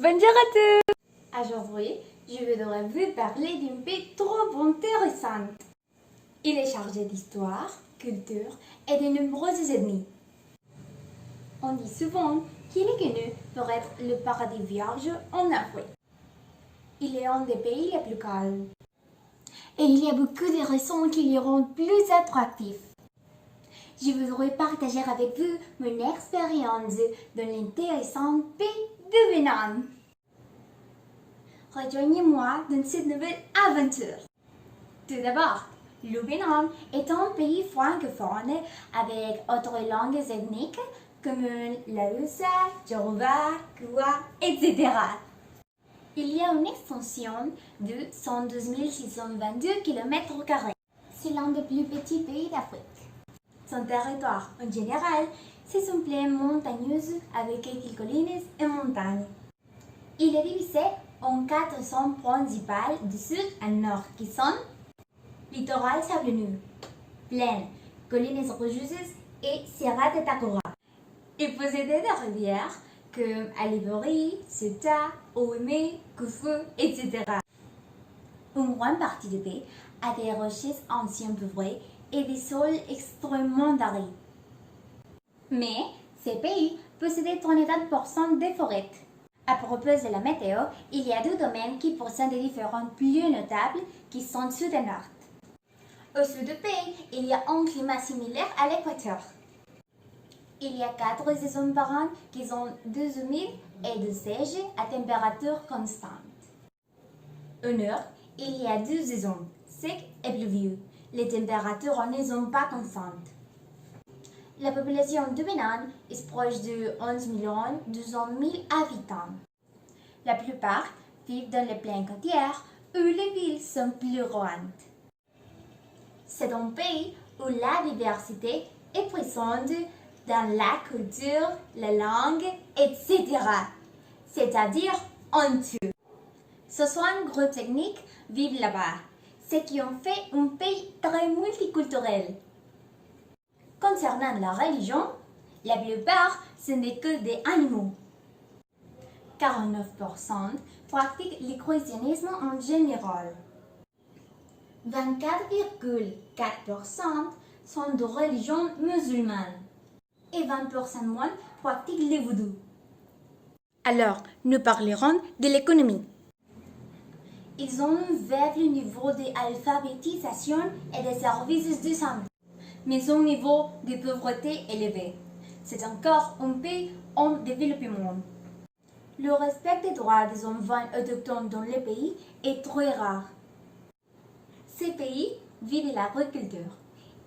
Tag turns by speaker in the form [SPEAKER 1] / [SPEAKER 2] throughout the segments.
[SPEAKER 1] Bonjour à tous!
[SPEAKER 2] Aujourd'hui, je voudrais vous parler d'un pays trop intéressant. Il est chargé d'histoire, culture et de nombreuses ethnies. On dit souvent qu'il est connu pour être le paradis vierge en Afrique. Il est un des pays les plus calmes. Et il y a beaucoup de raisons qui le rendent plus attractif. Je voudrais partager avec vous mon expérience dans l'intéressant pays du Bénin. Rejoignez-moi dans cette nouvelle aventure. Tout d'abord, le Bénin est un pays francophone avec autres langues ethniques comme la Hausa, Yoruba, Kua, etc. Il y a une extension de 112 622 km². C'est l'un des plus petits pays d'Afrique. Son territoire, en général, c'est une plaine montagneuse avec quelques collines et montagnes. Il est divisé en 4 zones principales du sud à nord qui sont littoral sablonneux, plaine, collines rocheuses et Sierra de Takora. Il possède des rivières comme Alivori, Seta, Ouémé, Koufou, etc. Une grande partie du pays a des rochers anciens couvrés et des sols extrêmement arides. Mais ces pays possèdent 34% des forêts. À propos de la météo, il y a deux domaines qui possèdent des différences plus notables qui sont sud et nord. Au sud du pays, il y a un climat similaire à l'équateur. Il y a 4 saisons par an qui sont 2 humides et 2 sèches à température constante. Au nord, il y a 2 saisons, sec et pluvieux. Les températures ne sont pas constantes. La population du Bénin est proche de 11 200 000 habitants. La plupart vivent dans les plaines côtières où les villes sont plus grandes. C'est un pays où la diversité est présente dans la culture, la langue, etc. C'est-à-dire en tout. 60 groupes ethniques vivent là-bas, ce qui en fait un pays très multiculturel. Concernant la religion, la plupart sont des cultes des animaux. 49% pratiquent le christianisme en général. 24,4% sont de religion musulmane. Et 20% moins pratiquent le vaudou.
[SPEAKER 1] Alors, nous parlerons de l'économie.
[SPEAKER 2] Ils ont un faible niveau d'alphabétisation et de services de santé, mais un niveau de pauvreté élevé. C'est encore un pays en développement. Le respect des droits des enfants autochtones dans le pays est très rare. Ces pays vivent de l'agriculture.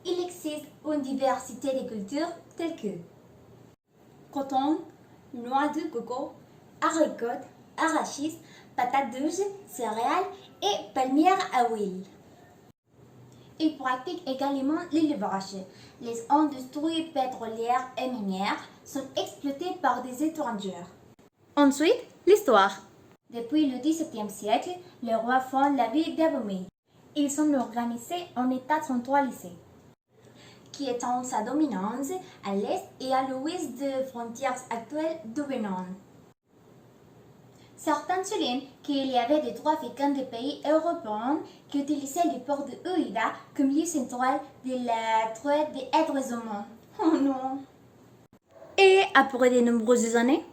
[SPEAKER 2] Il existe une diversité de cultures telles que coton, noix de coco, haricots, arachis, patates douces, céréales et palmières à huile. Ils pratiquent également l'élevage. Les industries pétrolières et minières sont exploitées par des étrangers.
[SPEAKER 1] Ensuite, l'histoire.
[SPEAKER 2] Depuis le XVIIe siècle, les rois fondent la ville d'Abomey. Ils sont organisés en États centralisés, qui étend sa dominance à l'est et à l'ouest des frontières actuelles du Bénin. Certains soulignent qu'il y avait des trafiquants des pays européens qui utilisaient le port de Ouida comme lieu central de la traite des êtres humains. Oh non!
[SPEAKER 1] Et après de nombreuses années,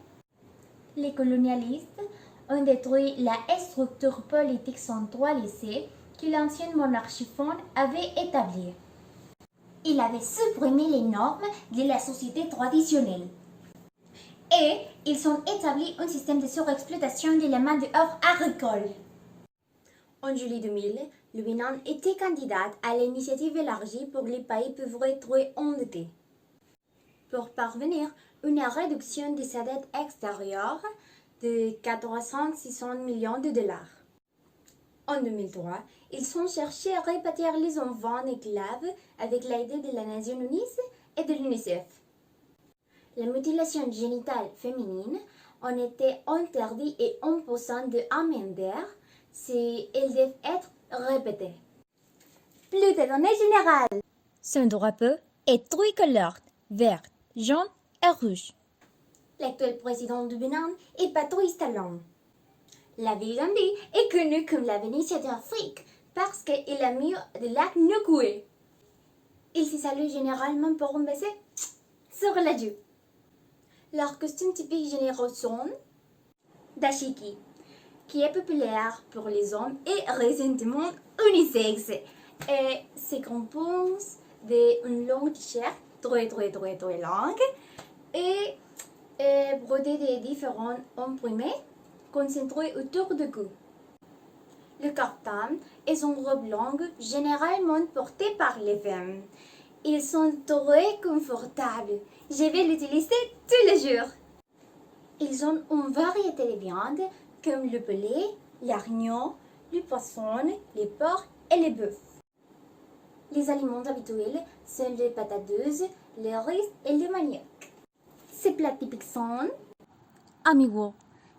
[SPEAKER 2] Les colonialistes ont détruit la structure politique centralisée que l'ancienne monarchie Fon avait établie. Il avait supprimé les normes de la société traditionnelle. Et ils ont établi un système de surexploitation de la main-d'œuvre agricole.
[SPEAKER 1] en juillet 2000, le Bénin était candidat à l'initiative élargie pour les pays pauvres et très endettés. Pour parvenir à une réduction de sa dette extérieure de 400-600 millions de dollars. En 2003, ils ont cherché à répartir les enfants esclaves avec l'aide de la Nations Unies et de l'UNICEF. La mutilation génitale féminine en était interdite et imposante de amender si elle devait être répétée.
[SPEAKER 2] Plus de données générales.
[SPEAKER 1] Son drapeau est tricolore, vert, jaune et rouge. L'actuel président du Bénin est Patrice Talon. La ville d'Andé est connue comme la Vénétie d'Afrique parce qu'il a mis de lac Nokoué. Il se salue généralement pour un baiser sur la joue. Leurs costumes typiques généraux sont dashiki, qui est populaire pour les hommes et récemment unisexe, et se compose d'une longue t-shirt très longue et brodée de différents imprimés concentrés autour du cou. Le kaftan est une robe longue généralement portée par les femmes. Ils sont très confortables. Je vais l'utiliser tous les jours. Ils ont une variété de viandes comme le poulet, l'agneau, le poisson, les porcs et les bœufs. Les aliments habituels sont les patates douces, le riz et le manioc. Ces plats typiques sont amigo.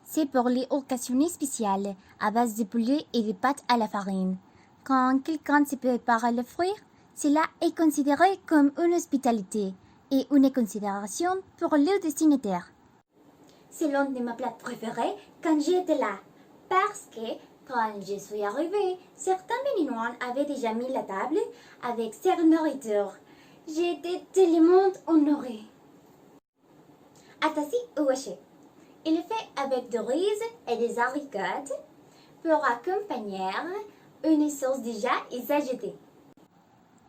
[SPEAKER 1] C'est pour les occasions spéciales à base de poulet et de pâtes à la farine. Quand quelqu'un se prépare à l'offrir, cela est considéré comme une hospitalité et une considération pour le destinataire. C'est l'un de mes plats préférés quand j'étais là, parce que quand je suis arrivée, certains Béninois avaient déjà mis la table avec cette nourriture. J'étais tellement honorée. Atassi ou haché. Il est fait avec du riz et des haricots pour accompagner une sauce déjà ajoutée.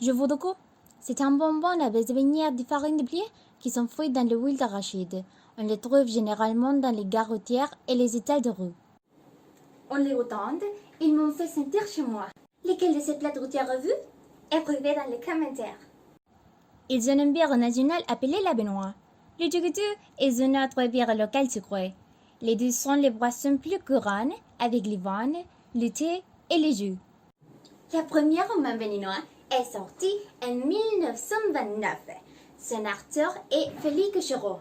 [SPEAKER 1] Je vous découvre. C'est un bonbon à base de venir de farine de blé qui sont fruits dans l'huile d'arachide. On les trouve généralement dans les gares routières et les étals de rue. En les goûtant, ils m'ont fait sentir chez moi. Lesquels de ces plats routiers revus? Écrivez dans les commentaires. Ils ont une bière nationale appelée la Benoît. Le tugutu est une autre bière locale sucrée. Les deux sont les boissons plus courantes avec les vins, le thé et les jus. La première roman béninois est sortie en 1929. Son auteur est Félix Chéreau.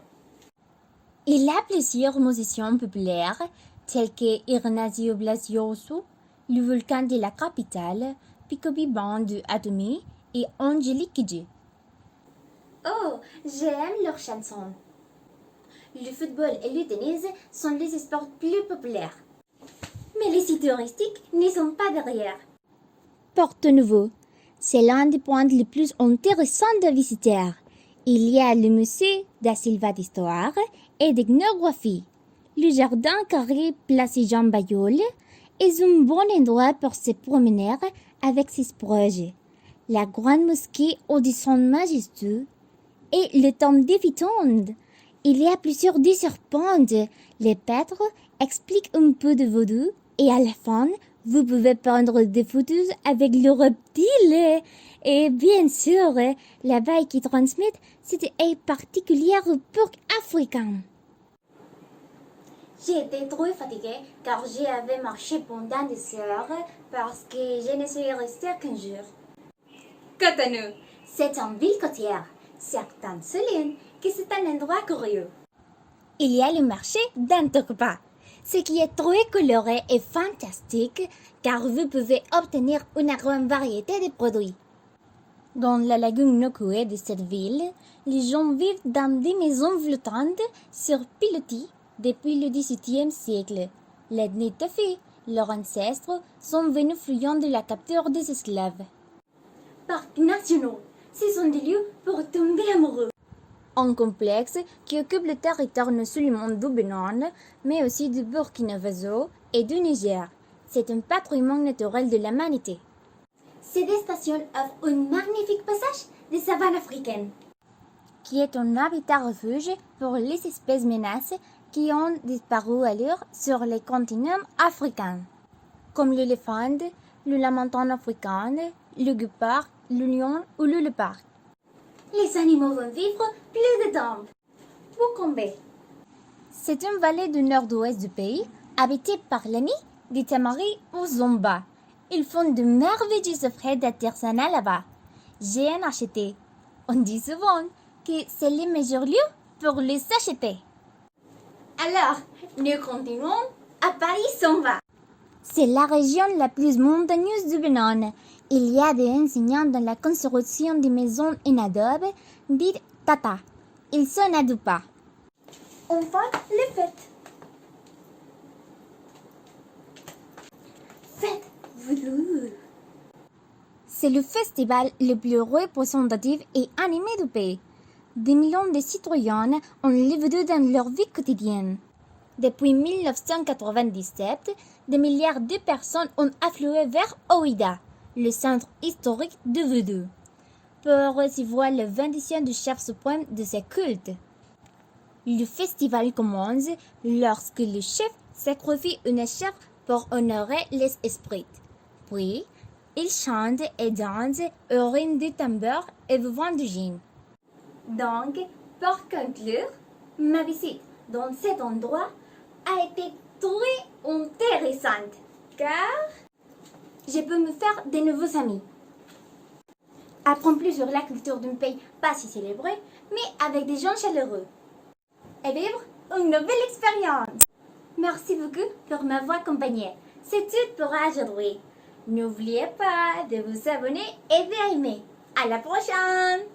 [SPEAKER 1] Il a plusieurs musiciens populaires tels que Ignacio Blasioso, le volcan de la capitale, Picobi Band de Atomi et Angélique Kidji. Oh, j'aime leurs chansons. Le football et le tennis sont les sports plus populaires. Mais les sites touristiques n'y sont pas derrière. Porto Novo, c'est l'un des points les plus intéressants de visiter. Il y a le musée da Silva d'Histoire et d'Ethnographie. Le jardin carré placé Jean Bayol est un bon endroit pour se promener avec ses proches. La grande mosquée Audisson majestueux et le temple des Vitondes. Il y a plusieurs des serpents. Les pâtres expliquent un peu de vaudou et à la fin, vous pouvez prendre des photos avec le reptile. Et bien sûr, la baille qui transmet cette aide particulière au porc africain. J'étais trop fatiguée car j'avais marché pendant des heures parce que je ne suis restée qu'un jour. Cotonou, c'est une ville côtière. Certains soulignent que c'est un endroit curieux. Il y a le marché d'Antoquepa, ce qui est très coloré et fantastique car vous pouvez obtenir une grande variété de produits. Dans la lagune Nokoué de cette ville, les gens vivent dans des maisons flottantes sur pilotis depuis le XVIIe siècle. L'ethnie Tofi, leurs ancêtres, sont venus fuyant de la capture des esclaves. Parcs nationaux, ce sont des lieux pour tomber amoureux. Un complexe qui occupe le territoire non seulement du Bénin, mais aussi du Burkina Faso et du Niger. C'est un patrimoine naturel de l'humanité. Ces deux stations offrent un magnifique passage des savanes africaines, qui est un habitat refuge pour les espèces menacées qui ont disparu ailleurs sur les continents africains, comme l'éléphant, le lamentin africain, le guépard, le lion ou le léopard. Les animaux vont vivre plus de temps. Boukombe. C'est une vallée du nord-ouest du pays, habitée par l'ami des Tamaris ou Zomba. Ils font de merveilleuses fêtes d'artisanat là-bas. J'ai en acheté. On dit souvent que c'est le meilleur lieu pour les acheter. Alors, nous continuons à Paris-Zomba. C'est la région la plus montagneuse du Bénin. Il y a des enseignants dans la construction des maisons en adobe dites tata. Ils sont à deux pas.
[SPEAKER 2] enfin les fêtes. Fête Voodoo.
[SPEAKER 1] C'est le festival le plus représentatif et animé du pays. Des millions de citoyens ont le voodoo dans leur vie quotidienne. Depuis 1997, des milliards de personnes ont afflué vers Oida, le centre historique du voodoo, pour recevoir le bénédiction du chef suprême de ce culte. Le festival commence lorsque le chef sacrifie une chèvre pour honorer les esprits. Puis, il chante et danse au rythme du tambour et du vent du gin.
[SPEAKER 2] Donc, pour conclure, ma visite dans cet endroit a été très intéressante car je peux me faire de nouveaux amis. Apprendre plus sur la culture d'un pays pas si célébré, mais avec des gens chaleureux. Et vivre une nouvelle expérience. Merci beaucoup pour m'avoir accompagné. C'est tout pour aujourd'hui. N'oubliez pas de vous abonner et d'aimer. À la prochaine!